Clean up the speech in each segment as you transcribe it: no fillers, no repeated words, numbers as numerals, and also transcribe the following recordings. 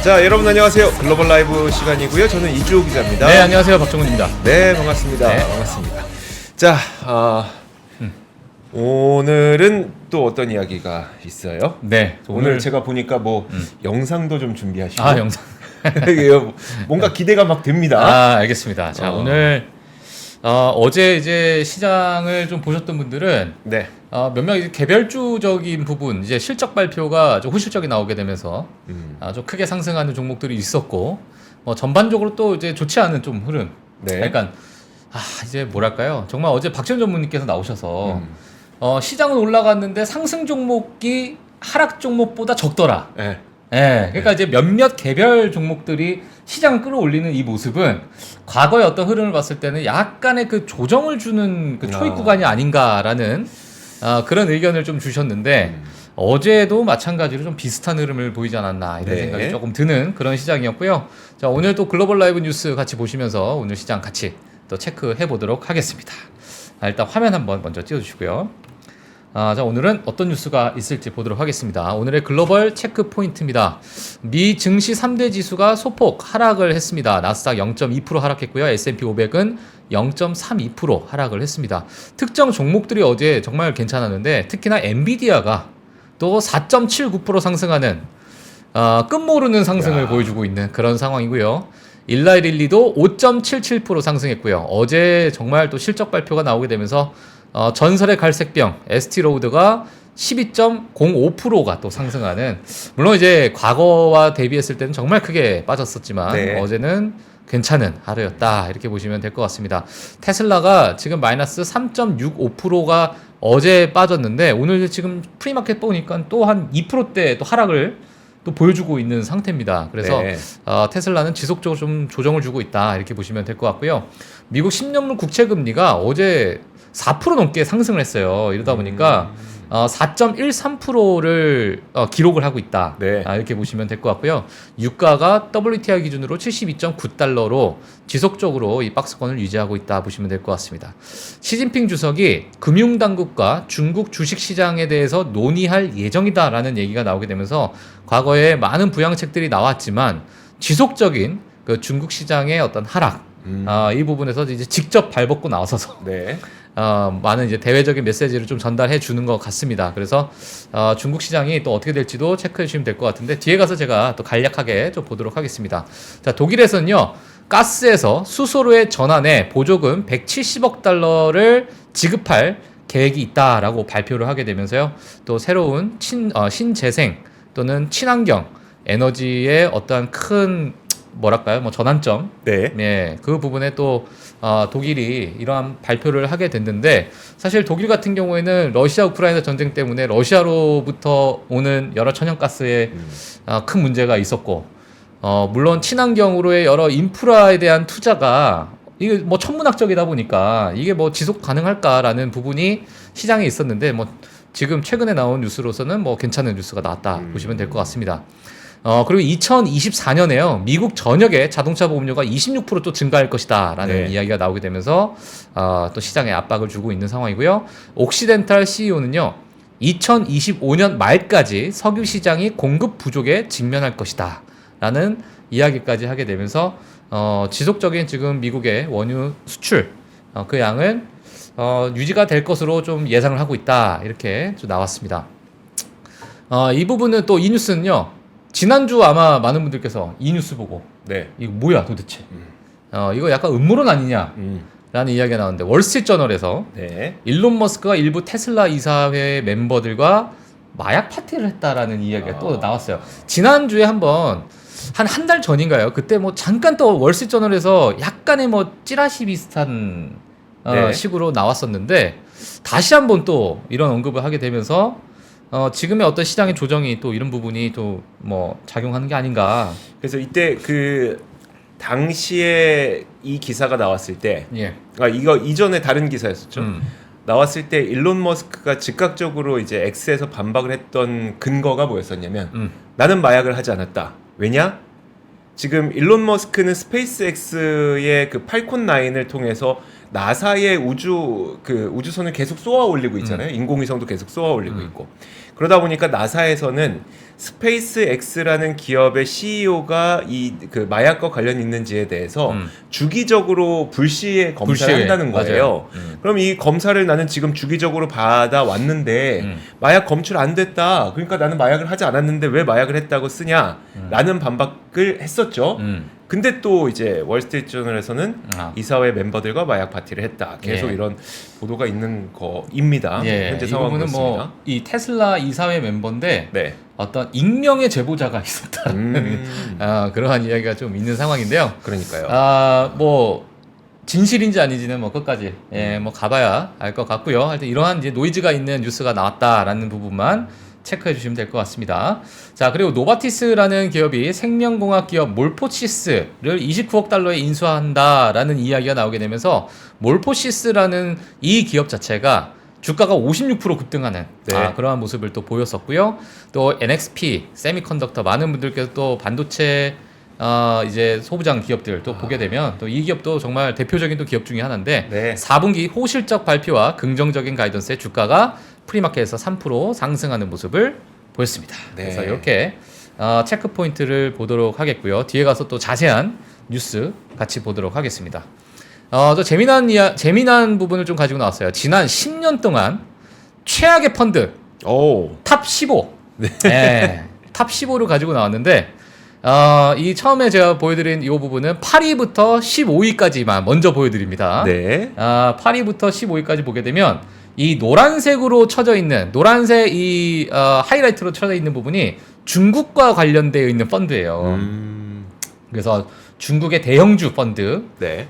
자, 여러분 안녕하세요. 글로벌 라이브 시간이고요. 저는 이주호 기자입니다. 네, 안녕하세요. 박정훈입니다. 네, 반갑습니다. 네. 반갑습니다. 자, 오늘은 또 어떤 이야기가 있어요? 네, 오늘 제가 보니까 뭐 영상도 좀 준비하시고 영상. 뭔가 기대가 막 됩니다. 알겠습니다. 자, 오늘 어제 이제 시장을 좀 보셨던 분들은 네. 몇몇 이제 개별주적인 부분 이제 실적 발표가 좀 호실적이 나오게 되면서 좀 크게 상승하는 종목들이 있었고 전반적으로 또 이제 좋지 않은 좀 흐름. 네. 그러니까 이제 뭐랄까요? 정말 어제 박지원 전무님께서 나오셔서 시장은 올라갔는데 상승 종목이 하락 종목보다 적더라. 네. 예, 그러니까 이제 몇몇 개별 종목들이 시장을 끌어올리는 이 모습은 과거의 어떤 흐름을 봤을 때는 약간의 그 조정을 주는 그 초입 구간이 아닌가라는 그런 의견을 좀 주셨는데 어제도 마찬가지로 좀 비슷한 흐름을 보이지 않았나 이런 네. 생각이 조금 드는 그런 시장이었고요. 자, 오늘 또 글로벌 라이브 뉴스 같이 보시면서 오늘 시장 같이 또 체크해 보도록 하겠습니다. 일단 화면 한번 먼저 띄워주시고요. 자, 오늘은 어떤 뉴스가 있을지 보도록 하겠습니다. 오늘의 글로벌 체크 포인트입니다. 미 증시 3대 지수가 소폭 하락을 했습니다. 나스닥 0.2% 하락했고요. S&P 500은 0.32% 하락을 했습니다. 특정 종목들이 어제 정말 괜찮았는데 특히나 엔비디아가 또 4.79% 상승하는 끝모르는 상승을 보여주고 있는 그런 상황이고요. 일라이릴리도 5.77% 상승했고요. 어제 정말 또 실적 발표가 나오게 되면서 전설의 갈색병 ST로우드가 12.05%가 또 상승하는, 물론 이제 과거와 대비했을 때는 정말 크게 빠졌었지만 네. 어제는 괜찮은 하루였다 이렇게 보시면 될 것 같습니다. 테슬라가 지금 마이너스 3.65%가 어제 빠졌는데 오늘 지금 프리마켓 보니까 또 한 2%대 또 하락을 또 보여주고 있는 상태입니다. 그래서 네. 테슬라는 지속적으로 좀 조정을 주고 있다 이렇게 보시면 될 것 같고요. 미국 10년물 국채 금리가 어제 4% 넘게 상승을 했어요. 이러다 보니까 4.13%를 기록을 하고 있다. 네. 이렇게 보시면 될 것 같고요. 유가가 WTI 기준으로 72.9달러로 지속적으로 이 박스권을 유지하고 있다 보시면 될 것 같습니다. 시진핑 주석이 금융당국과 중국 주식시장에 대해서 논의할 예정이다라는 얘기가 나오게 되면서 과거에 많은 부양책들이 나왔지만 지속적인 그 중국 시장의 어떤 하락, 이 부분에서 이제 직접 발벗고 나서서 네. 많은 이제 대외적인 메시지를 좀 전달해 주는 것 같습니다. 그래서 중국 시장이 또 어떻게 될지도 체크해 주시면 될 것 같은데 뒤에 가서 제가 또 간략하게 좀 보도록 하겠습니다. 자, 독일에서는요, 가스에서 수소로의 전환에 보조금 170억 달러를 지급할 계획이 있다라고 발표를 하게 되면서요, 또 새로운 신재생 또는 친환경 에너지의 어떠한 큰 뭐랄까요, 전환점, 네. 그 부분에 또 독일이 이러한 발표를 하게 됐는데, 사실 독일 같은 경우에는 러시아 우크라이나 전쟁 때문에 러시아로부터 오는 여러 천연가스에 큰 문제가 있었고, 물론 친환경으로의 여러 인프라에 대한 투자가 이게 천문학적이다 보니까 이게 지속 가능할까라는 부분이 시장에 있었는데, 지금 최근에 나온 뉴스로서는 괜찮은 뉴스가 나왔다 보시면 될 것 같습니다. 그리고 2024년에요, 미국 전역의 자동차 보험료가 26% 증가할 것이다 라는 이야기가 나오게 되면서 또 시장에 압박을 주고 있는 상황이고요. 옥시덴탈 CEO는요, 2025년 말까지 석유 시장이 공급 부족에 직면할 것이다 라는 이야기까지 하게 되면서 지속적인 지금 미국의 원유 수출 그 양은 유지가 될 것으로 좀 예상을 하고 있다 이렇게 좀 나왔습니다. 이 부분은 또 이 뉴스는요, 지난주 아마 많은 분들께서 이 뉴스 보고 이거 뭐야 도대체, 이거 약간 음모론 아니냐 라는 이야기가 나오는데, 월스트리트저널에서 일론 머스크가 일부 테슬라 이사회 멤버들과 마약 파티를 했다라는 이야기가 또 나왔어요. 지난주에 한번 한 달 전인가요? 그때 잠깐 또 월스트리트저널에서 약간의 찌라시 비슷한 식으로 나왔었는데, 다시 한번 또 이런 언급을 하게 되면서 지금의 어떤 시장의 조정이 또 이런 부분이 또 작용하는 게 아닌가. 그래서 이때 그 당시에 이 기사가 나왔을 때, 이거 이전에 다른 기사였었죠. 나왔을 때 일론 머스크가 즉각적으로 이제 X에서 반박을 했던 근거가 뭐였었냐면, 나는 마약을 하지 않았다. 왜냐? 지금 일론 머스크는 스페이스X의 그 팔콘 9을 통해서 나사의 우주선을 계속 쏘아 올리고 있잖아요. 인공위성도 계속 쏘아 올리고 있고. 그러다 보니까 나사에서는 스페이스X라는 기업의 CEO가 이 그 마약과 관련 있는지에 대해서 주기적으로 불시에 검사를 한다는 거예요. 그럼 이 검사를 나는 지금 주기적으로 받아 왔는데 마약 검출 안 됐다. 그러니까 나는 마약을 하지 않았는데 왜 마약을 했다고 쓰냐라는 반박을 했었죠. 근데 또 이제 월스트리트저널에서는 이사회 멤버들과 마약 파티를 했다. 계속 이런 보도가 있는 거입니다. 현재 상황은 그렇습니다. 이 테슬라 이사회 멤버인데 어떤 익명의 제보자가 있었다는 그러한 이야기가 좀 있는 상황인데요. 그러니까요. 뭐 진실인지 아닌지는 뭐 끝까지 뭐 가봐야 알 것 같고요. 하여튼 이러한 이제 노이즈가 있는 뉴스가 나왔다라는 부분만 체크해 주시면 될 것 같습니다. 자, 그리고 노바티스라는 기업이 생명공학 기업 몰포시스를 29억 달러에 인수한다라는 이야기가 나오게 되면서 몰포시스라는 이 기업 자체가 주가가 56% 급등하는 그러한 모습을 또 보였었고요. 또 NXP, 세미컨덕터 많은 분들께서 또 반도체 이제 소부장 기업들 또 보게 되면 또 이 기업도 정말 대표적인 또 기업 중에 하나인데 4분기 호실적 발표와 긍정적인 가이던스에 주가가 프리마켓에서 3% 상승하는 모습을 보였습니다. 그래서 이렇게 체크 포인트를 보도록 하겠고요. 뒤에 가서 또 자세한 뉴스 같이 보도록 하겠습니다. 또 재미난 부분을 좀 가지고 나왔어요. 지난 10년 동안 최악의 펀드 탑 15 탑 15를 가지고 나왔는데 이 처음에 제가 보여드린 이 부분은 8위부터 15위까지만 먼저 보여드립니다. 8위부터 15위까지 보게 되면 이 노란색으로 쳐져 있는 노란색 이 하이라이트로 쳐져 있는 부분이 중국과 관련되어 있는 펀드예요. 그래서 중국의 대형주 펀드.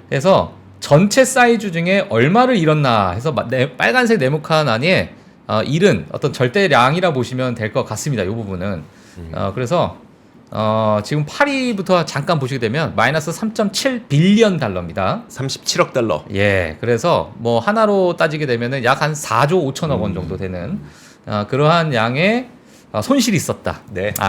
그래서 전체 사이즈 중에 얼마를 잃었나 해서 빨간색 네모칸 안에 잃은 어떤 절대량이라 보시면 될 것 같습니다. 이 부분은. 그래서 지금 8위부터 잠깐 보시게 되면 마이너스 3.7 빌리언 달러입니다. 37억 달러. 그래서 뭐 하나로 따지게 되면은 약 한 4조 5천억 원 정도 되는 그러한 양의 손실이 있었다.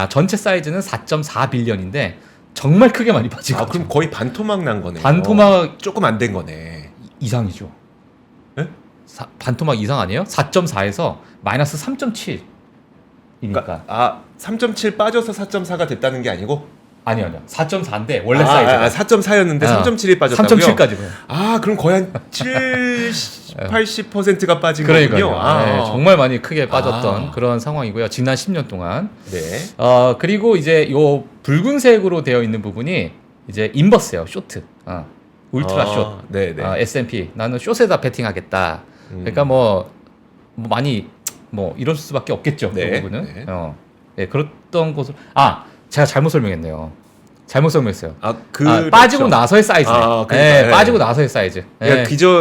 전체 사이즈는 4.4 빌리언인데 정말 크게 많이 빠지고. 그럼 거의 반토막 난 거네. 반토막 조금 안 된 거네. 이상이죠. 반토막 이상 아니에요? 4.4에서 마이너스 3.7. 그러니까 3.7 빠져서 4.4가 됐다는 게 아니고? 아니요. 4.4인데 원래 사이즈가 4.4였는데 3.7이 빠졌다고요? 3.7까지. 그럼 거의 한 80%가 빠진 거군요. 정말 많이 크게 빠졌던 그런 상황이고요. 지난 10년 동안. 그리고 이제 요 붉은색으로 되어 있는 부분이 이제 인버스예요. 쇼트. 울트라 숏. S&P. 나는 숏에다 베팅하겠다. 그러니까 뭐 많이 이럴 수밖에 없겠죠. 그 부분은. 그랬던 것을 제가 잘못 설명했네요. 잘못 설명했어요. 빠지고 나서의 사이즈네. 빠지고 나서의 사이즈.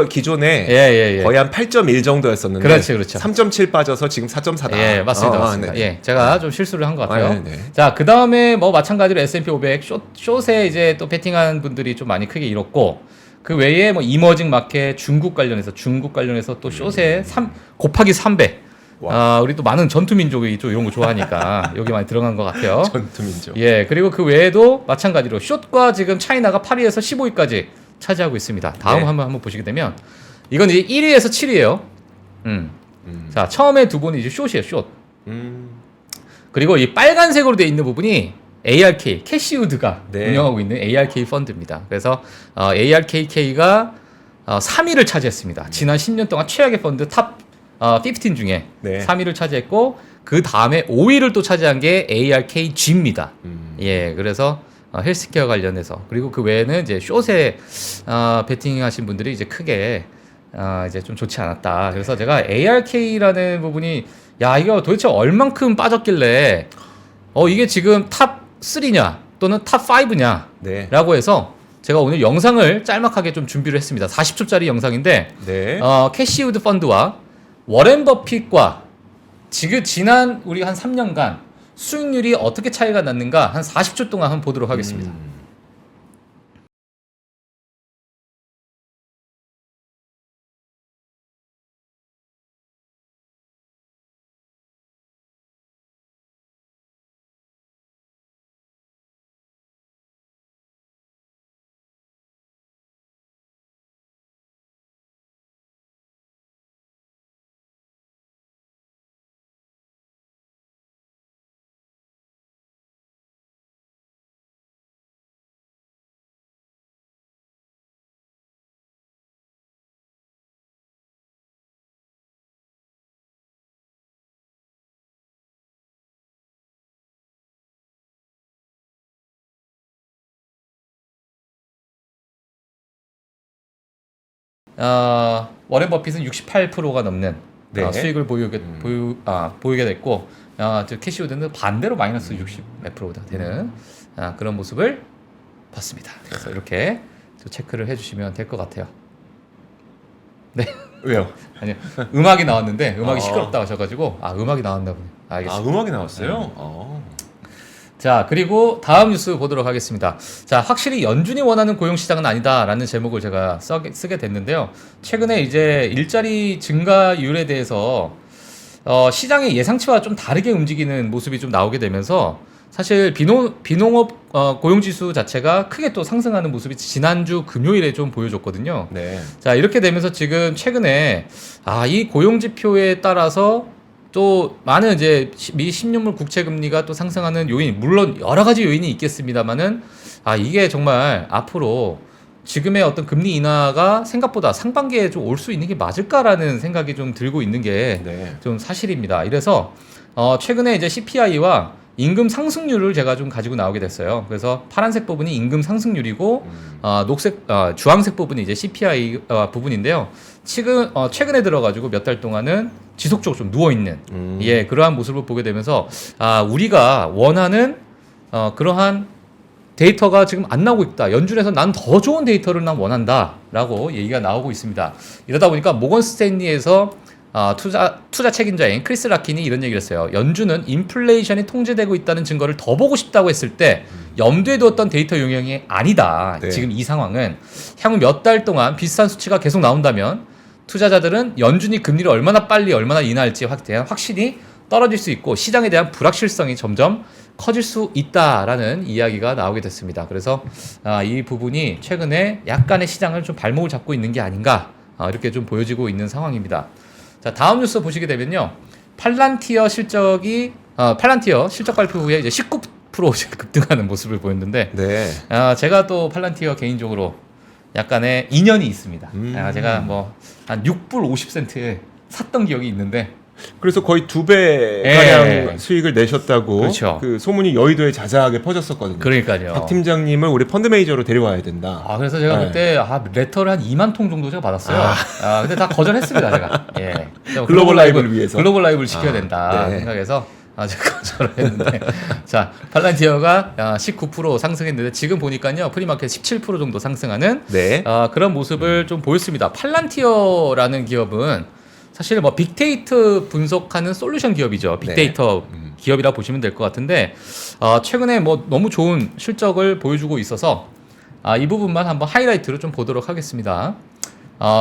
기존에 거의 한 8.1 정도였었는데 그렇죠. 3.7 빠져서 지금 4.4다. 맞습니다. 제가 좀 실수를 한 것 같아요. 자, 그 다음에 뭐 마찬가지로 S&P 500 숏에 이제 또 베팅한 분들이 좀 많이 크게 잃었고, 그 외에 뭐 이머징 마켓 중국 관련해서 또 숏에 곱하기 300. 우리 또 많은 전투민족이 좀 이런 거 좋아하니까 여기 많이 들어간 것 같아요. 전투민족. 그리고 그 외에도 마찬가지로 숏과 지금 차이나가 8위에서 15위까지 차지하고 있습니다. 다음 한번 보시게 되면 이건 이제 1위에서 7위예요. 자, 처음에 두 분이 이제 숏이에요, 숏. 그리고 이 빨간색으로 되어 있는 부분이 ARK, 캐시우드가 운영하고 있는 ARK 펀드입니다. 그래서 ARKK가 3위를 차지했습니다. 지난 10년 동안 최악의 펀드 탑 15 중에 3위를 차지했고, 그 다음에 5위를 또 차지한 게 ARKG입니다. 그래서 헬스케어 관련해서, 그리고 그 외에는 이제 숏에 베팅하신 분들이 이제 크게 이제 좀 좋지 않았다. 그래서 제가 ARK라는 부분이 이거 도대체 얼만큼 빠졌길래 이게 지금 탑 3냐 또는 탑 5냐 라고 해서 제가 오늘 영상을 짤막하게 좀 준비를 했습니다. 40초짜리 영상인데 캐시우드 펀드와 워렌 버핏과 지난 우리 한 3년간 수익률이 어떻게 차이가 났는가 한 40초 동안 한번 보도록 하겠습니다. 워렌 버핏은 68%가 넘는 네. 수익을 보이게 됐고 캐시우드는 반대로 마이너스 60 몇 프로가 되는 그런 모습을 봤습니다. 그래서 이렇게 체크를 해주시면 될 것 같아요. 네. 왜요? 아니요. 음악이 나왔는데 음악이 시끄럽다 하셔가지고 음악이 나왔나 보네. 알겠습니다. 음악이 나왔어요? 자, 그리고 다음 뉴스 보도록 하겠습니다. 자, 확실히 연준이 원하는 고용 시장은 아니다라는 제목을 제가 쓰게 됐는데요. 최근에 이제 일자리 증가율에 대해서 시장의 예상치와 좀 다르게 움직이는 모습이 좀 나오게 되면서 사실 비농업 고용지수 자체가 크게 또 상승하는 모습이 지난주 금요일에 좀 보여줬거든요. 네. 자, 이렇게 되면서 지금 최근에 이 고용지표에 따라서 또 많은 이제 미 10년물 국채 금리가 또 상승하는 요인, 물론 여러 가지 요인이 있겠습니다만은 이게 정말 앞으로 지금의 어떤 금리 인하가 생각보다 상반기에 좀 올 수 있는 게 맞을까라는 생각이 좀 들고 있는 게 좀 사실입니다. 이래서 최근에 이제 CPI와 임금 상승률을 제가 좀 가지고 나오게 됐어요. 그래서 파란색 부분이 임금 상승률이고 주황색 부분이 이제 CPI 부분인데요. 최근에 들어가지고 몇 달 동안은 지속적으로 좀 누워 있는 그러한 모습을 보게 되면서 우리가 원하는 그러한 데이터가 지금 안 나오고 있다. 연준에서 난 더 좋은 데이터를 난 원한다라고 얘기가 나오고 있습니다. 이러다 보니까 모건 스탠리에서 투자 책임자인 크리스 라킨이 이런 얘기를 했어요. 연준은 인플레이션이 통제되고 있다는 증거를 더 보고 싶다고 했을 때 염두에 두었던 데이터 용량이 아니다. 네. 지금 이 상황은 향후 몇 달 동안 비슷한 수치가 계속 나온다면 투자자들은 연준이 금리를 얼마나 빨리 얼마나 인하할지에 대한 확신이 떨어질 수 있고 시장에 대한 불확실성이 점점 커질 수 있다라는 이야기가 나오게 됐습니다. 그래서 이 부분이 최근에 약간의 시장을 좀 발목을 잡고 있는 게 아닌가 이렇게 좀 보여지고 있는 상황입니다. 자, 다음 뉴스 보시게 되면요. 팔란티어 실적 발표 후에 이제 19% 급등하는 모습을 보였는데 제가 또 팔란티어 개인적으로 약간의 인연이 있습니다. 제가 뭐 한 6불 50센트에 샀던 기억이 있는데 그래서 거의 2배 가량 수익을 내셨다고 그렇죠. 그 소문이 여의도에 자자하게 퍼졌었거든요. 그러니까요. 박 팀장님을 우리 펀드 매니저로 데려와야 된다. 그래서 제가 그때 레터를 한 2만 통 정도 제가 받았어요. 근데 다 거절했습니다, 제가. 글로벌 라이브를 위해서. 글로벌 라이브를 지켜야 된다 생각해서 제가 거절을 했는데 자, 팔란티어가 19% 상승했는데 지금 보니까요. 프리마켓 17% 정도 상승하는 그런 모습을 좀 보였습니다. 팔란티어라는 기업은 사실 뭐 빅데이터 분석하는 솔루션 기업이죠. 빅데이터 기업이라 보시면 될 것 같은데 최근에 뭐 너무 좋은 실적을 보여주고 있어서 이 부분만 한번 하이라이트로 좀 보도록 하겠습니다.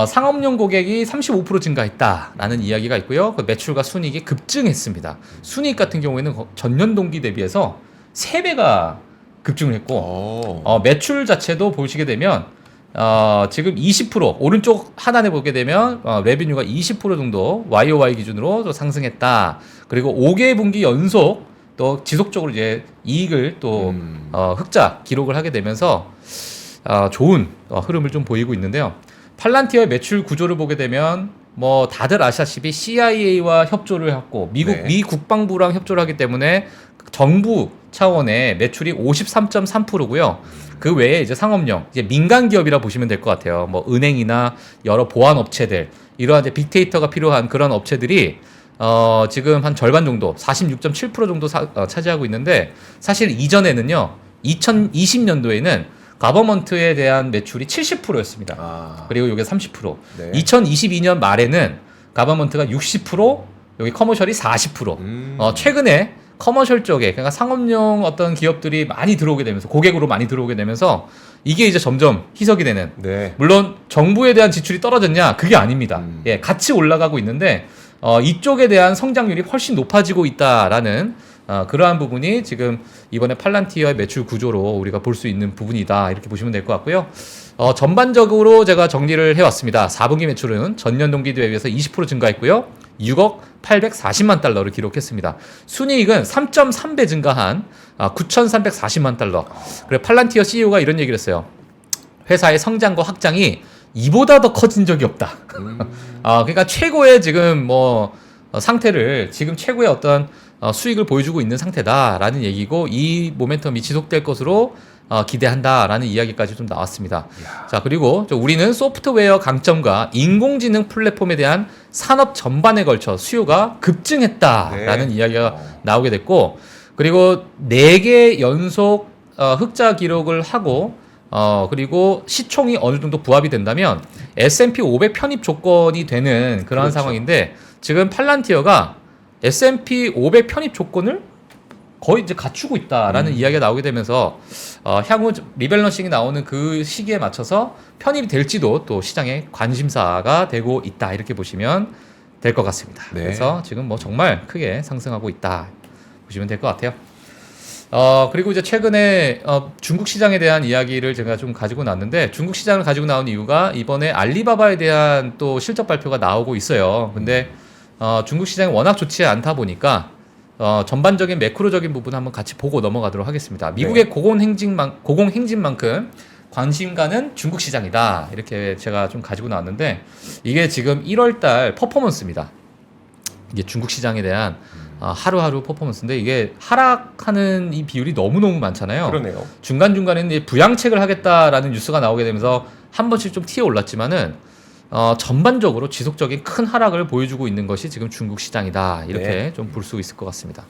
상업용 고객이 35% 증가했다라는 이야기가 있고요. 그 매출과 순이익이 급증했습니다. 순이익 같은 경우에는 전년 동기 대비해서 3배가 급증을 했고 매출 자체도 보시게 되면 지금 20% 오른쪽 하단에 보게 되면 레비뉴가 20% 정도 YOY 기준으로 또 상승했다. 그리고 5개 분기 연속 또 지속적으로 이제 이익을 또 흑자 기록을 하게 되면서 좋은 흐름을 좀 보이고 있는데요. 팔란티어의 매출 구조를 보게 되면 뭐 다들 아시다시피 CIA와 협조를 했고 미 국방부랑 협조를 하기 때문에 정부 차원의 매출이 53.3%고요. 그 외에 이제 상업용, 이제 민간 기업이라 보시면 될 것 같아요. 뭐 은행이나 여러 보안 업체들, 이러한 이제 빅데이터가 필요한 그런 업체들이 지금 한 절반 정도, 46.7% 정도 차지하고 있는데 사실 이전에는요, 2020년도에는 가버먼트에 대한 매출이 70%였습니다. 그리고 이게 30%. 2022년 말에는 가버먼트가 60%, 여기 커머셜이 40%. 최근에 커머셜 쪽에, 그러니까 상업용 어떤 기업들이 많이 들어오게 되면서, 고객으로 많이 들어오게 되면서 이게 이제 점점 희석이 되는. 물론 정부에 대한 지출이 떨어졌냐? 그게 아닙니다. 같이 올라가고 있는데 이쪽에 대한 성장률이 훨씬 높아지고 있다라는 그러한 부분이 지금 이번에 팔란티어의 매출 구조로 우리가 볼 수 있는 부분이다, 이렇게 보시면 될 것 같고요. 전반적으로 제가 정리를 해왔습니다. 4분기 매출은 전년 동기 대비해서 20% 증가했고요. 6억 840만 달러를 기록했습니다. 순이익은 3.3배 증가한 9,340만 달러. 그리고 팔란티어 CEO가 이런 얘기를 했어요. 회사의 성장과 확장이 이보다 더 커진 적이 없다. 그러니까 최고의 지금 뭐 상태를, 지금 최고의 어떤 수익을 보여주고 있는 상태다라는 얘기고 이 모멘텀이 지속될 것으로 기대한다라는 이야기까지 좀 나왔습니다. 이야. 자, 그리고 우리는 소프트웨어 강점과 인공지능 플랫폼에 대한 산업 전반에 걸쳐 수요가 급증했다라는 이야기가 나오게 됐고, 그리고 4개 연속 흑자 기록을 하고 그리고 시총이 어느 정도 부합이 된다면 S&P 500 편입 조건이 되는 그런 그렇죠. 상황인데, 지금 팔란티어가 S&P 500 편입 조건을 거의 이제 갖추고 있다라는 이야기가 나오게 되면서 향후 리밸런싱이 나오는 그 시기에 맞춰서 편입이 될지도 또 시장의 관심사가 되고 있다, 이렇게 보시면 될 것 같습니다. 네. 그래서 지금 뭐 정말 크게 상승하고 있다 보시면 될 것 같아요. 그리고 이제 최근에 중국 시장에 대한 이야기를 제가 좀 가지고 나왔는데, 중국 시장을 가지고 나온 이유가 이번에 알리바바에 대한 또 실적 발표가 나오고 있어요. 근데 중국 시장이 워낙 좋지 않다 보니까 전반적인 매크로적인 부분 한번 같이 보고 넘어가도록 하겠습니다. 미국의 고공행진만큼 관심가는 중국 시장이다, 이렇게 제가 좀 가지고 나왔는데, 이게 지금 1월달 퍼포먼스입니다. 이게 중국 시장에 대한 하루하루 퍼포먼스인데, 이게 하락하는 이 비율이 너무너무 많잖아요. 그러네요. 중간중간에는 이제 부양책을 하겠다라는 뉴스가 나오게 되면서 한 번씩 좀 튀어 올랐지만은 전반적으로 지속적인 큰 하락을 보여주고 있는 것이 지금 중국 시장이다, 이렇게 좀 볼 수 있을 것 같습니다.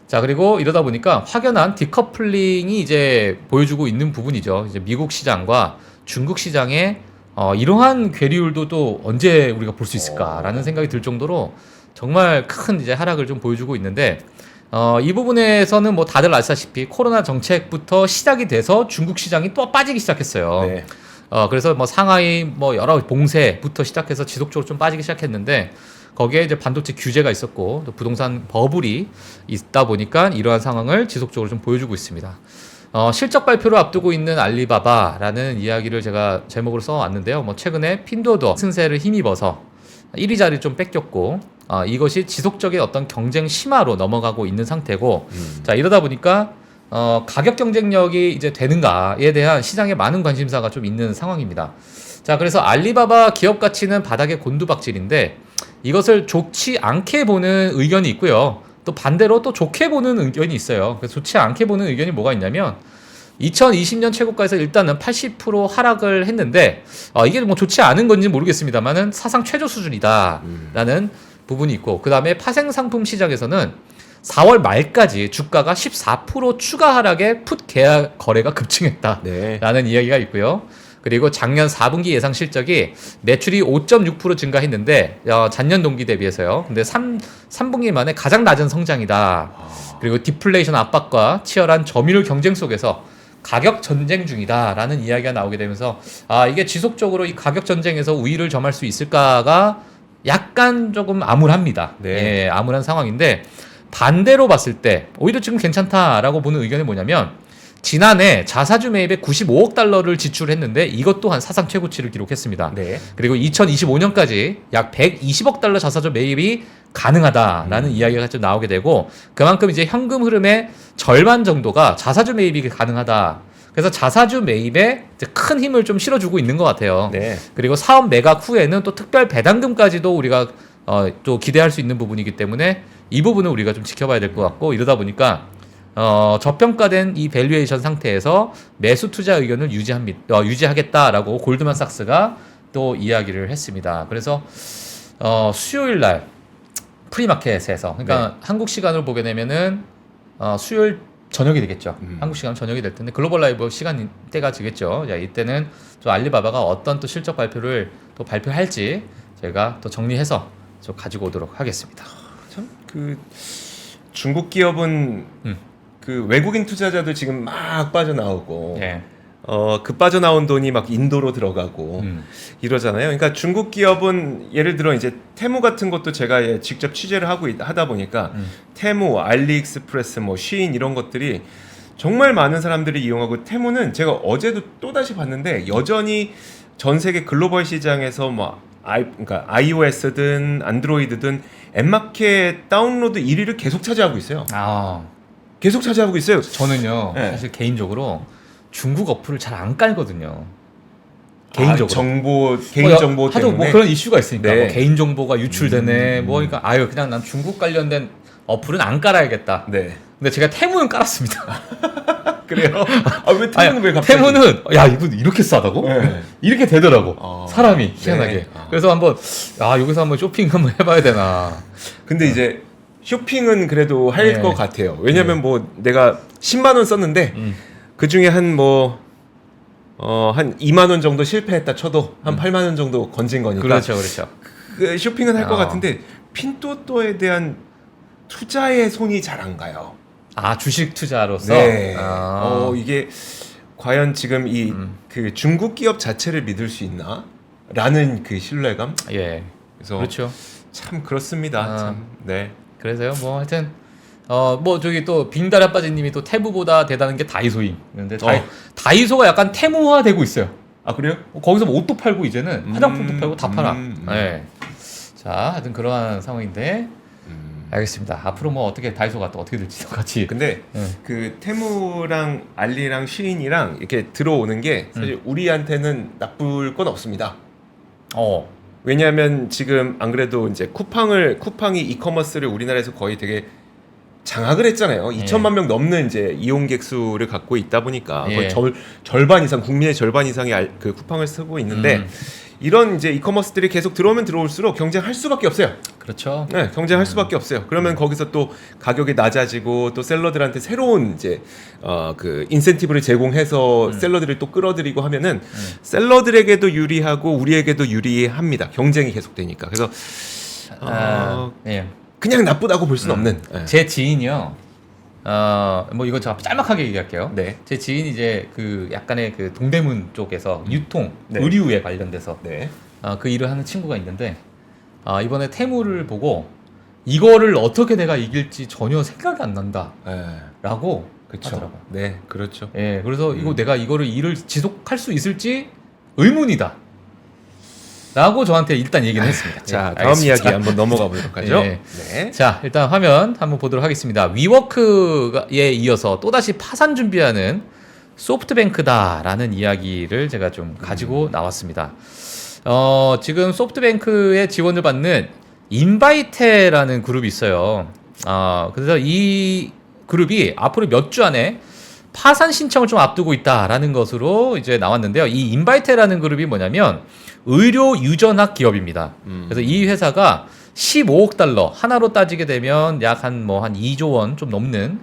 자, 그리고 이러다 보니까 확연한 디커플링이 이제 보여주고 있는 부분이죠. 이제 미국 시장과 중국 시장의 이러한 괴리율도 또 언제 우리가 볼 수 있을까라는 생각이 들 정도로 정말 큰 이제 하락을 좀 보여주고 있는데, 이 부분에서는 뭐 다들 아시다시피 코로나 정책부터 시작이 돼서 중국 시장이 또 빠지기 시작했어요. 네. 그래서 뭐 상하이 뭐 여러 봉쇄부터 시작해서 지속적으로 좀 빠지기 시작했는데, 거기에 이제 반도체 규제가 있었고 또 부동산 버블이 있다 보니까 이러한 상황을 지속적으로 좀 보여주고 있습니다. 실적 발표를 앞두고 있는 알리바바라는 이야기를 제가 제목으로 써왔는데요. 뭐 최근에 핀도더 승세를 힘입어서 1위 자리를 좀 뺏겼고, 이것이 지속적인 어떤 경쟁 심화로 넘어가고 있는 상태고, 자, 이러다 보니까 가격 경쟁력이 이제 되는가에 대한 시장에 많은 관심사가 좀 있는 상황입니다. 자, 그래서 알리바바 기업 가치는 바닥의 곤두박질인데, 이것을 좋지 않게 보는 의견이 있고요. 또 반대로 또 좋게 보는 의견이 있어요. 그래서 좋지 않게 보는 의견이 뭐가 있냐면, 2020년 최고가에서 일단은 80% 하락을 했는데, 이게 뭐 좋지 않은 건지 모르겠습니다만은 사상 최저 수준이다라는 부분이 있고, 그 다음에 파생상품 시장에서는 4월 말까지 주가가 14% 추가 하락에 풋 계약 거래가 급증했다라는 이야기가 있고요. 그리고 작년 4분기 예상 실적이 매출이 5.6% 증가했는데 전년 동기 대비해서요. 근데 3분기 만에 가장 낮은 성장이다. 그리고 디플레이션 압박과 치열한 점유율 경쟁 속에서 가격 전쟁 중이다라는 이야기가 나오게 되면서, 이게 지속적으로 이 가격 전쟁에서 우위를 점할 수 있을까가 약간 조금 암울합니다. 예, 암울한 상황인데, 반대로 봤을 때 오히려 지금 괜찮다라고 보는 의견이 뭐냐면, 지난해 자사주 매입에 95억 달러를 지출했는데 이것 또한 사상 최고치를 기록했습니다. 네. 그리고 2025년까지 약 120억 달러 자사주 매입이 가능하다라는 이야기가 좀 나오게 되고, 그만큼 이제 현금 흐름의 절반 정도가 자사주 매입이 가능하다. 그래서 자사주 매입에 이제 큰 힘을 좀 실어주고 있는 것 같아요. 네. 그리고 사업 매각 후에는 또 특별 배당금까지도 우리가 또 기대할 수 있는 부분이기 때문에 이 부분은 우리가 좀 지켜봐야 될 것 같고, 이러다 보니까 저평가된 이 밸류에이션 상태에서 매수 투자 의견을 유지하겠다라고 골드만삭스가 또 이야기를 했습니다. 그래서 수요일 날 프리마켓에서, 그러니까 한국 시간으로 보게 되면은 수요일 저녁이 되겠죠. 한국 시간 저녁이 될 텐데 글로벌 라이브 시간 때가 지겠죠. 자, 이때는 또 알리바바가 어떤 또 실적 발표를 또 발표할지 제가 또 정리해서 좀 가지고 오도록 하겠습니다. 참 그 중국 기업은 그 외국인 투자자들 지금 막 빠져나오고, 그 빠져나온 돈이 막 인도로 들어가고 이러잖아요. 그러니까 중국 기업은 예를 들어 이제 테무 같은 것도 제가 직접 취재를 하다 보니까 테무, 알리익스프레스, 뭐 쉬인 이런 것들이 정말 많은 사람들이 이용하고, 테무는 제가 어제도 또 다시 봤는데 여전히 전 세계 글로벌 시장에서 뭐 그러니까 iOS든 안드로이드든 앱마켓 다운로드 1위를 계속 차지하고 있어요. 계속 차지하고 있어요. 저는요, 사실 개인적으로 중국 어플을 잘 안 깔거든요. 개인적으로. 개인 정보 때문에. 하도 뭐 그런 이슈가 있으니까 뭐 개인 정보가 유출되네. 뭐 그러니까 그냥 난 중국 관련된 어플은 안 깔아야겠다. 네. 근데 제가 테무는 깔았습니다. 그래요? 왜 테무는 왜 갑자기? 테무는 야 이거 이렇게 싸다고? 네. 이렇게 되더라고. 사람이 희한하게. 네. 그래서 한번 여기서 한번 쇼핑 한번 해봐야 되나. 근데 이제 쇼핑은 그래도 할 것 같아요. 왜냐면 뭐 내가 10만 원 썼는데 그 중에 한 2만 원 정도 실패했다 쳐도 한 8만 원 정도 건진 거니까. 그렇죠. 그 쇼핑은 할 것 같은데 핀토토에 대한 투자의 손이 잘 안 가요. 주식 투자로서. 네. 이게 과연 지금 이 그 중국 기업 자체를 믿을 수 있나?라는 그 신뢰감. 예. 그래서 그렇죠. 참 그렇습니다. 참. 네. 그래서요. 뭐 하여튼 저기 또 빙다리 빠지님이 또 테무보다 대단한 게 다이소임. 근데 다이소가 약간 테무화되고 있어요. 그래요? 거기서 뭐 옷도 팔고 이제는 화장품도 팔고 다 팔아. 네. 자, 하여튼 그러한 상황인데. 알겠습니다. 앞으로 뭐 어떻게 다이소가 또 어떻게 될지 같이. 근데 그 테무랑 알리랑 쉬인이랑 이렇게 들어오는 게 사실 우리한테는 나쁠 건 없습니다. 왜냐하면 지금 안 그래도 이제 쿠팡이 이커머스를 우리나라에서 거의 되게 장악을 했잖아요. 2천만 명 넘는 이제 이용객 수를 갖고 있다 보니까 거의 절반 이상 국민의 절반 이상이 그 쿠팡을 쓰고 있는데 이런 이제 이커머스들이 계속 들어오면 들어올수록 경쟁할 수밖에 없어요. 그렇죠. 네, 경쟁할 수밖에 없어요. 그러면 거기서 또 가격이 낮아지고 또 셀러들한테 새로운 이제 그 인센티브를 제공해서 셀러들을 또 끌어들이고 하면은 셀러들에게도 유리하고 우리에게도 유리합니다. 경쟁이 계속되니까. 그래서 그냥 나쁘다고 볼 수는 없는. 제 지인이요. 뭐 이거 제가 짤막하게 얘기할게요. 네. 제 지인이 이제 그 약간의 그 동대문 쪽에서 유통, 네. 의류에 관련돼서 네. 그 일을 하는 친구가 있는데 이번에 테무를 보고 이거를 어떻게 내가 이길지 전혀 생각이 안 난다라고 하더라고요. 네, 그렇죠. 예, 그래서 내가 이거를 일을 지속할 수 있을지 의문이다. 라고 저한테 일단 얘기는 했습니다. 자, 다음 이야기 한번 넘어가 보도록 하죠. 네. 자, 일단 화면 한번 보도록 하겠습니다. 위워크에 이어서 또다시 파산 준비하는 소프트뱅크다라는 이야기를 제가 좀 가지고 나왔습니다. 지금 소프트뱅크의 지원을 받는 인바이테라는 그룹이 있어요. 그래서 이 그룹이 앞으로 몇 주 안에 파산 신청을 좀 앞두고 있다라는 것으로 이제 나왔는데요. 이 인바이테라는 그룹이 뭐냐면 의료 유전학 기업입니다. 그래서 이 회사가 15억 달러 하나로 따지게 되면 약 한 2조 원 좀 넘는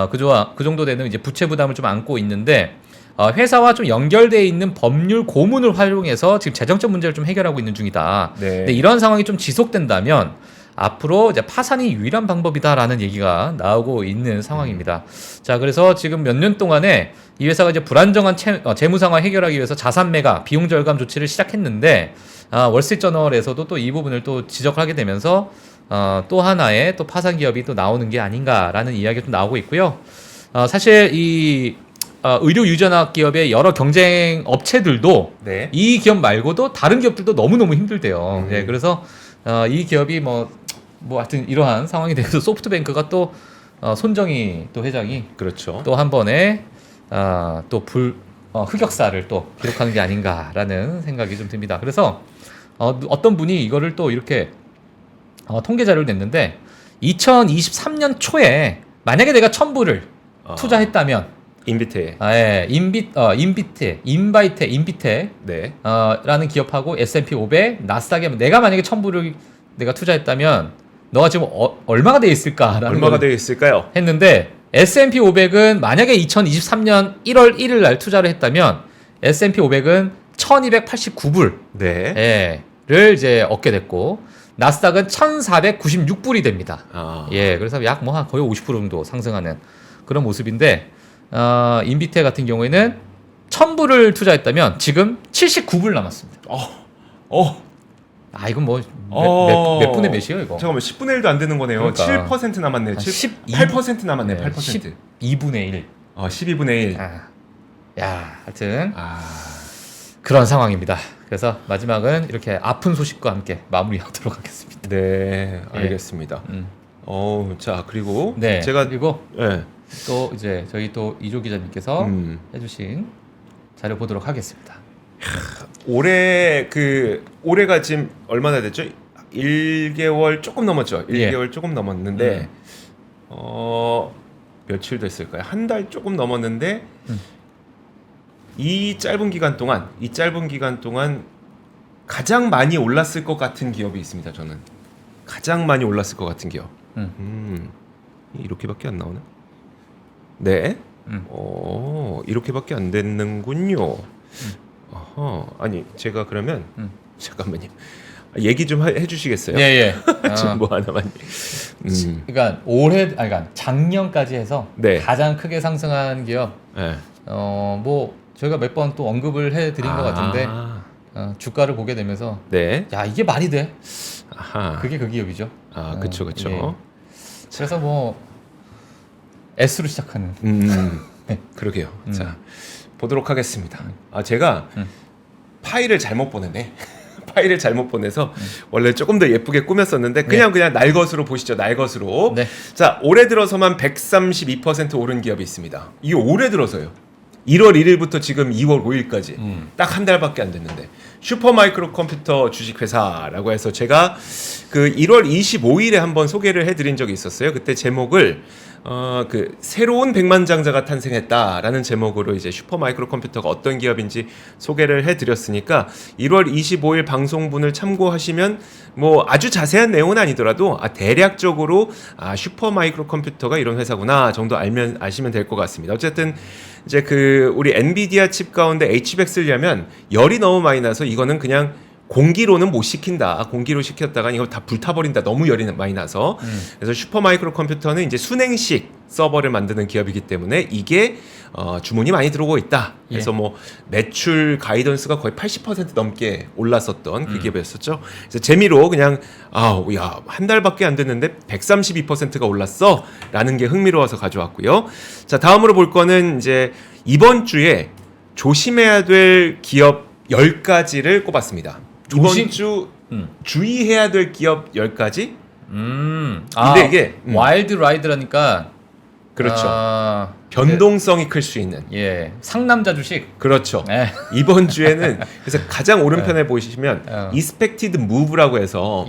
그 정도 되는 이제 부채 부담을 좀 안고 있는데 회사와 좀 연결되어 있는 법률 고문을 활용해서 지금 재정적 문제를 좀 해결하고 있는 중이다. 네. 근데 이런 상황이 좀 지속된다면 앞으로 이제 파산이 유일한 방법이다라는 얘기가 나오고 있는 상황입니다. 자, 그래서 지금 몇 년 동안에 이 회사가 이제 불안정한 재무 상황 해결하기 위해서 자산 매각, 비용 절감 조치를 시작했는데 월스트리트저널에서도 또 이 부분을 또 지적을 하게 되면서 또 하나의 또 파산 기업이 또 나오는 게 아닌가라는 이야기가 좀 나오고 있고요. 사실 이 의료 유전학 기업의 여러 경쟁 업체들도 네. 이 기업 말고도 다른 기업들도 너무너무 힘들대요. 네, 그래서 이 기업이 뭐 하여튼 이러한 상황이 돼서 소프트뱅크가 또 손정희 또 회장이 그렇죠. 또 한 번에 또 흑역사를 또 기록하는 게 아닌가라는 생각이 좀 듭니다. 그래서 어떤 분이 이거를 또 이렇게 통계 자료를 냈는데 2023년 초에 만약에 내가 1,000불을 투자했다면 인비테. 인비테 네. 라는 기업하고 S&P 500, 나스닥에 내가 만약에 1,000불을 내가 투자했다면 너가 지금 얼마가 돼 있을까라는 얼마가 되어 있을까요? 했는데 S&P 500은 만약에 2023년 1월 1일 날 투자를 했다면 S&P 500은 1,289불 를 이제 얻게 됐고 나스닥은 1,496불이 됩니다. 예, 그래서 약 거의 50% 정도 상승하는 그런 모습인데 인비테 같은 경우에는 1,000불을 투자했다면 지금 79불 남았습니다. 이건 몇 분의 몇이에요 이거? 잠깐만 10분의 1도 안 되는 거네요. 그러니까. 7% 남았네요. 8% 남았네. 8%. 12분의 1. 12분의 1. 하여튼 그런 상황입니다. 그래서 마지막은 이렇게 아픈 소식과 함께 마무리하도록 하겠습니다. 네, 알겠습니다. 자 그리고 그리고 또 이제 저희 또 이조 기자님께서 해주신 자료 보도록 하겠습니다. 올해가 지금 얼마나 됐죠? 1개월 조금 넘었죠. 1개월 조금 넘었는데 며칠 됐을까요? 한 달 조금 넘었는데 이 짧은 기간 동안 가장 많이 올랐을 것 같은 기업이 있습니다. 저는 가장 많이 올랐을 것 같은 기업. 이렇게밖에 안 나오나? 네. 이렇게밖에 안 됐는군요. 아니 제가 그러면 잠깐만요. 얘기 좀 해주시겠어요? 예. 지금 뭐 하나만. 그러니까 그러니까 작년까지 해서 네. 가장 크게 상승한 기업. 네. 뭐 저희가 몇 번 또 언급을 해드린 것 같은데 주가를 보게 되면서 네. 야 이게 말이 돼? 아하. 그게 그 기업이죠. 그렇죠. 예. 그래서 뭐 S로 시작하는. 그러게요. 자 보도록 하겠습니다. 제가 파일을 잘못 보냈네. 파일을 잘못 보내서 원래 조금 더 예쁘게 꾸몄었는데 그냥 날 것으로 보시죠. 날 것으로. 네. 자 올해 들어서만 132% 오른 기업이 있습니다. 이게 올해 들어서요. 1월 1일부터 지금 2월 5일까지 딱 한 달밖에 안 됐는데 슈퍼마이크로 컴퓨터 주식회사라고 해서 제가 그 1월 25일에 한번 소개를 해드린 적이 있었어요. 그때 제목을 그 새로운 백만장자가 탄생했다라는 제목으로 이제 슈퍼마이크로 컴퓨터가 어떤 기업인지 소개를 해드렸으니까 1월 25일 방송분을 참고하시면 뭐 아주 자세한 내용은 아니더라도 대략적으로 슈퍼마이크로 컴퓨터가 이런 회사구나 정도 아시면 될 것 같습니다. 어쨌든 이제 그 우리 엔비디아 칩 가운데 HBX 쓰려면 열이 너무 많이 나서 이거는 그냥 공기로는 못 시킨다. 공기로 시켰다가 이걸 다 불타버린다. 너무 열이 많이 나서. 그래서 슈퍼마이크로 컴퓨터는 이제 순행식 서버를 만드는 기업이기 때문에 이게 주문이 많이 들어오고 있다. 그래서 뭐 매출 가이던스가 거의 80% 넘게 올랐었던 그 기업이었었죠. 그래서 재미로 그냥 야, 한 달밖에 안 됐는데 132%가 올랐어. 라는 게 흥미로워서 가져왔고요. 자, 다음으로 볼 거는 이제 이번 주에 조심해야 될 기업 10가지를 꼽았습니다. 이번 주 주의해야 될 기업 10가지? 근데 이게 와일드 라이드라니까 그렇죠. 변동성이 클 수 있는. 예. 상남자 주식. 그렇죠. 네. 이번 주에는 그래서 가장 오른편에 보시면 expected move라고 해서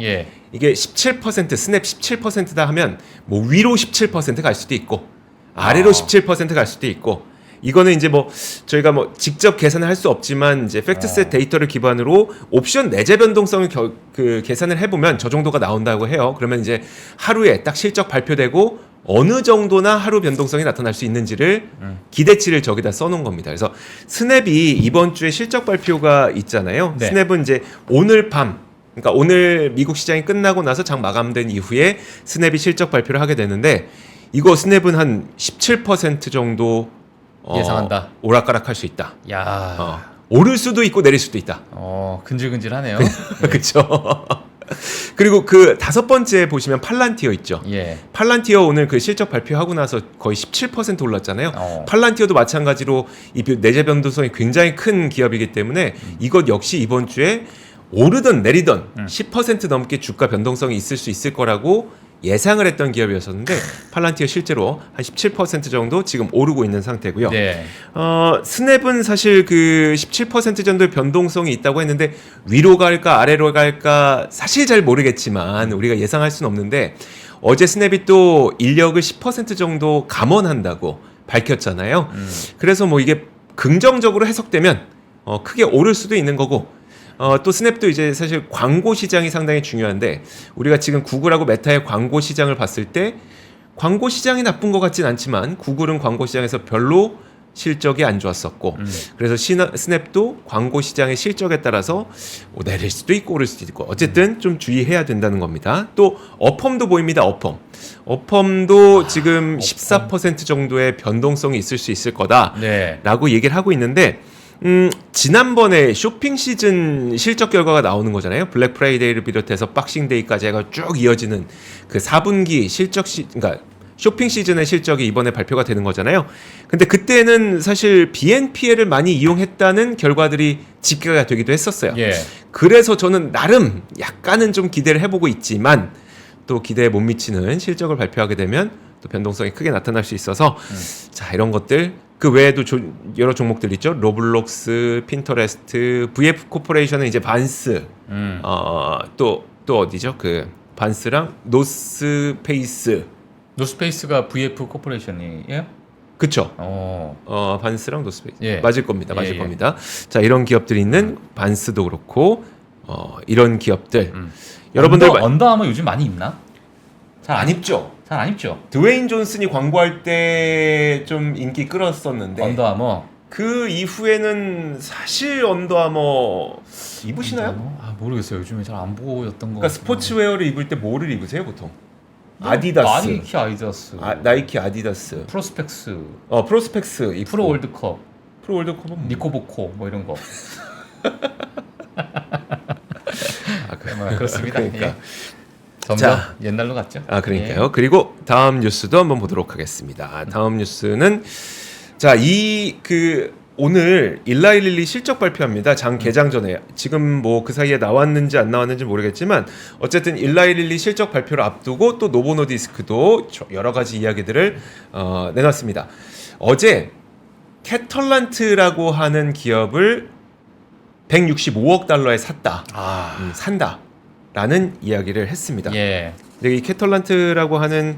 이게 17% 스냅 17%다 하면 뭐 위로 17% 갈 수도 있고 아래로 17% 갈 수도 있고 이거는 이제 뭐 저희가 뭐 직접 계산을 할 수 없지만 이제 팩트셋 데이터를 기반으로 옵션 내재 변동성을 그 계산을 해보면 저 정도가 나온다고 해요. 그러면 이제 하루에 딱 실적 발표되고 어느 정도나 하루 변동성이 나타날 수 있는지를 기대치를 저기다 써놓은 겁니다. 그래서 스냅이 이번 주에 실적 발표가 있잖아요. 네. 스냅은 이제 오늘 밤 그러니까 오늘 미국 시장이 끝나고 나서 장 마감된 이후에 스냅이 실적 발표를 하게 되는데 이거 스냅은 한 17% 정도 예상한다. 오락가락할 수 있다. 야, 오를 수도 있고 내릴 수도 있다. 근질근질하네요. 그렇죠. 그리고 그 다섯 번째 보시면 팔란티어 있죠. 예. 팔란티어 오늘 그 실적 발표하고 나서 거의 17% 올랐잖아요. 팔란티어도 마찬가지로 이 내재 변동성이 굉장히 큰 기업이기 때문에 이것 역시 이번 주에 오르든 내리든 10% 넘게 주가 변동성이 있을 수 있을 거라고 예상을 했던 기업이었었는데 팔란티어 실제로 한 17% 정도 지금 오르고 있는 상태고요. 네. 스냅은 사실 그 17% 정도의 변동성이 있다고 했는데 위로 갈까 아래로 갈까 사실 잘 모르겠지만 우리가 예상할 수는 없는데 어제 스냅이 또 인력을 10% 정도 감원한다고 밝혔잖아요. 그래서 뭐 이게 긍정적으로 해석되면 크게 오를 수도 있는 거고 또 스냅도 이제 사실 광고 시장이 상당히 중요한데 우리가 지금 구글하고 메타의 광고 시장을 봤을 때 광고 시장이 나쁜 것 같진 않지만 구글은 광고 시장에서 별로 실적이 안 좋았었고 그래서 스냅도 광고 시장의 실적에 따라서 내릴 수도 있고 오를 수도 있고 어쨌든 좀 주의해야 된다는 겁니다. 또 어펌도 보입니다. 어펌도 지금 14% 정도의 변동성이 있을 수 있을 거다라고 얘기를 하고 있는데 지난번에 쇼핑 시즌 실적 결과가 나오는 거잖아요. 블랙 프라이데이를 비롯해서 박싱데이까지 해가 쭉 이어지는 그 4분기 그러니까 쇼핑 시즌의 실적이 이번에 발표가 되는 거잖아요. 근데 그때는 사실 BNPL을 많이 이용했다는 결과들이 집계가 되기도 했었어요. 예. 그래서 저는 나름 약간은 좀 기대를 해보고 있지만 또 기대에 못 미치는 실적을 발표하게 되면 또 변동성이 크게 나타날 수 있어서 자 이런 것들 그 외에도 여러 종목들 있죠. 로블록스, 핀터레스트, VF 코퍼레이션은 이제 반스, 또 어디죠? 그 반스랑 노스페이스 노스페이스가 VF 코퍼레이션이에요? 그쵸. 반스랑 노스페이스. 예. 맞을 겁니다. 겁니다. 자, 이런 기업들이 있는 반스도 그렇고, 이런 기업들. 여러분들 언더아머 요즘 많이 입나? 잘 안 입죠. 잘 안 입죠. 드웨인 존슨이 광고할 때 좀 인기 끌었었는데. 언더아머. 그 이후에는 사실 언더아머 입으시나요? 언더아머? 모르겠어요. 요즘에 잘 안 보였던 거. 그러니까 스포츠웨어를 입을 때 뭐를 입으세요, 보통? 아디다스. 나이키 아디다스. 나이키 아디다스. 프로스펙스. 프로스펙스. 프로 월드컵. 프로 월드컵은 니코보코 뭐 이런 거. 그렇습니다. 그러니까. 점점 옛날로 갔죠. 그러니까요. 예. 그리고 다음 뉴스도 한번 보도록 하겠습니다. 다음 뉴스는 오늘 일라이 릴리 실적 발표합니다. 장 개장 전에. 지금 뭐 그 사이에 나왔는지 안 나왔는지 모르겠지만 어쨌든 일라이 릴리 실적 발표를 앞두고 또 노보 노디스크도 여러 가지 이야기들을 내놨습니다. 어제 캐털란트라고 하는 기업을 165억 달러에 샀다. 산다. 라는 이야기를 했습니다. 예. 근데 이 캐털란트라고 하는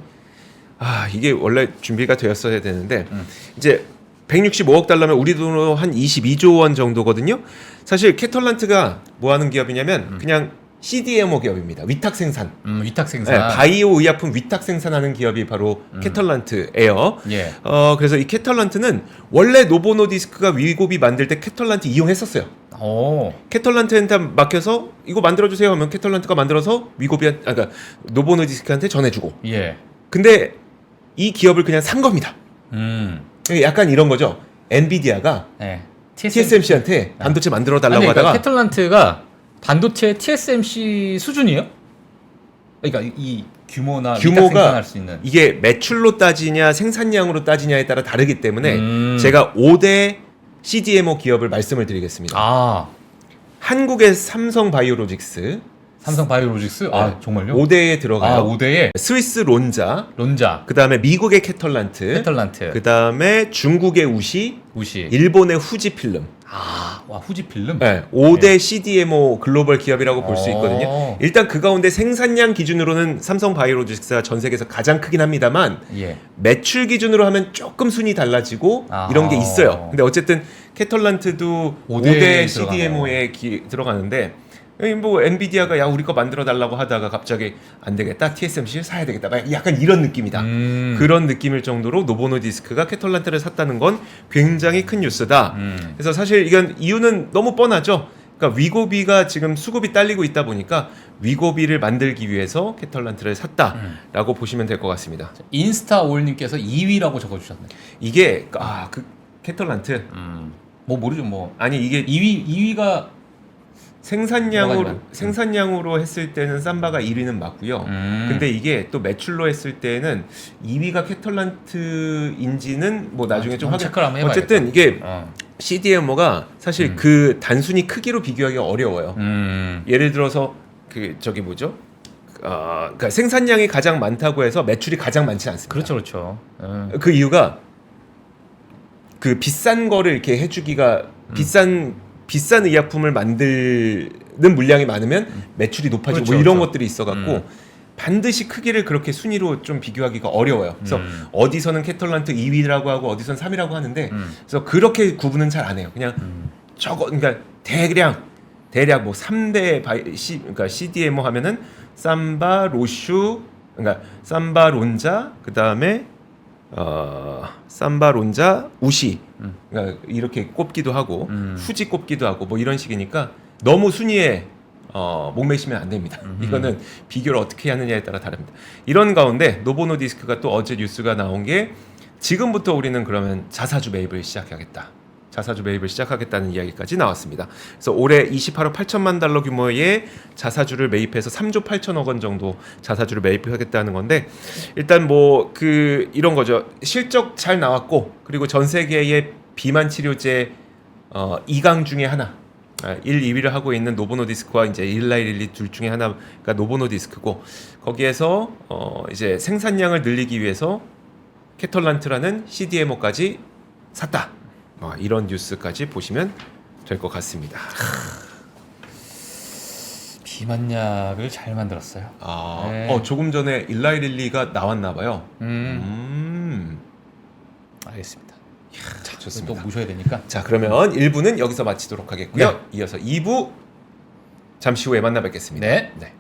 이게 원래 준비가 되었어야 되는데 이제 165억 달러면 우리 돈으로 한 22조 원 정도거든요. 사실 캐털란트가 뭐 하는 기업이냐면 그냥 CDMO 기업입니다. 위탁 생산. 위탁 생산. 네, 바이오 의약품 위탁 생산하는 기업이 바로 캐털란트예요. 예. 그래서 이 캐털란트는 원래 노보 노디스크가 위고비 만들 때 캐털란트 이용했었어요. 캐털란트한테 맡겨서 이거 만들어주세요 하면 캐털란트가 만들어서 그러니까 노보 노디스크한테 전해주고. 예. 근데 이 기업을 그냥 산 겁니다. 약간 이런 거죠. 엔비디아가 TSMC한테 반도체 만들어 달라고 하다가 캐털란트가 반도체 TSMC 수준이에요? 그러니까 이 규모가 생산할 수 있는 이게 매출로 따지냐 생산량으로 따지냐에 따라 다르기 때문에 제가 5대 CDMO 기업을 말씀을 드리겠습니다. 한국의 삼성바이오로직스. 삼성바이오로직스? 정말요? 5대에 들어가요. 5대에 스위스 론자. 그다음에 미국의 캐털란트. 그다음에 중국의 우시. 일본의 후지필름. 후지필름? 네, 5대 CDMO 글로벌 기업이라고 볼 수 있거든요. 일단 그 가운데 생산량 기준으로는 삼성바이오로직스가 전 세계에서 가장 크긴 합니다만 매출 기준으로 하면 조금 순위 달라지고 이런 게 있어요. 근데 어쨌든 캐털란트도 5대 CDMO에 들어가는데 뭐 엔비디아가 우리 거 만들어 달라고 하다가 갑자기 안 되겠다 TSMC를 사야 되겠다 약간 이런 느낌이다. 그런 느낌일 정도로 노보 노디스크가 캐털란트를 샀다는 건 굉장히 큰 뉴스다. 그래서 사실 이건 이유는 너무 뻔하죠. 그러니까 위고비가 지금 수급이 딸리고 있다 보니까 위고비를 만들기 위해서 캐털란트를 샀다라고 보시면 될 것 같습니다. 인스타올님께서 2위라고 적어주셨네. 이게 그 캐털란트 모르죠 아니 이게 2위가 생산량으로 했을 때는 삼바가 1위는 맞고요. 근데 이게 또 매출로 했을 때는 2위가 캐털란트인지는 뭐 나중에 좀 체크를 한번 해봐야겠다. 어쨌든 이게 CDMO가 사실 그 단순히 크기로 비교하기가 어려워요. 예를 들어서 그러니까 생산량이 가장 많다고 해서 매출이 가장 많지 않습니다. 그렇죠. 그 이유가 그 비싼 거를 이렇게 해주기가 비싼 의약품을 만드는 물량이 많으면 매출이 높아지고 이런 것들이 있어갖고 반드시 크기를 그렇게 순위로 좀 비교하기가 어려워요. 그래서 어디서는 캐털란트 2위라고 하고 어디서는 3위라고 하는데 그래서 그렇게 구분은 잘 안 해요. 그냥 그러니까 대략 뭐 3대 그러니까 CDMO 하면은 삼바, 로슈, 그러니까 삼바, 론자, 그 다음에 삼바, 론자, 우시, 그러니까 이렇게 꼽기도 하고 후지 꼽기도 하고 뭐 이런 식이니까 너무 순위에 목매시면 안 됩니다. 이거는 비교를 어떻게 하느냐에 따라 다릅니다. 이런 가운데 노보 노디스크가 또 어제 뉴스가 나온 게 지금부터 우리는 그러면 자사주 매입을 시작하겠다는 이야기까지 나왔습니다. 그래서 올해 28억 8천만 달러 규모의 자사주를 매입해서 3조 8천억 원 정도 자사주를 매입하겠다는 건데 일단 뭐 이런 거죠. 실적 잘 나왔고 그리고 전 세계의 비만 치료제 2강 중에 하나 1, 2위를 하고 있는 노보 노디스크와 이제 일라이 릴리 둘 중에 하나가 노보 노디스크고 거기에서 이제 생산량을 늘리기 위해서 캐털란트라는 CDMO까지 샀다. 이런 뉴스까지 보시면 될 것 같습니다. 비만약을 잘 만들었어요. 네. 조금 전에 일라이 릴리가 나왔나 봐요. 알겠습니다. 자, 좋습니다. 또 모셔야 되니까. 자, 그러면 1부는 여기서 마치도록 하겠고요. 네. 이어서 2부 잠시 후에 만나 뵙겠습니다. 네. 네.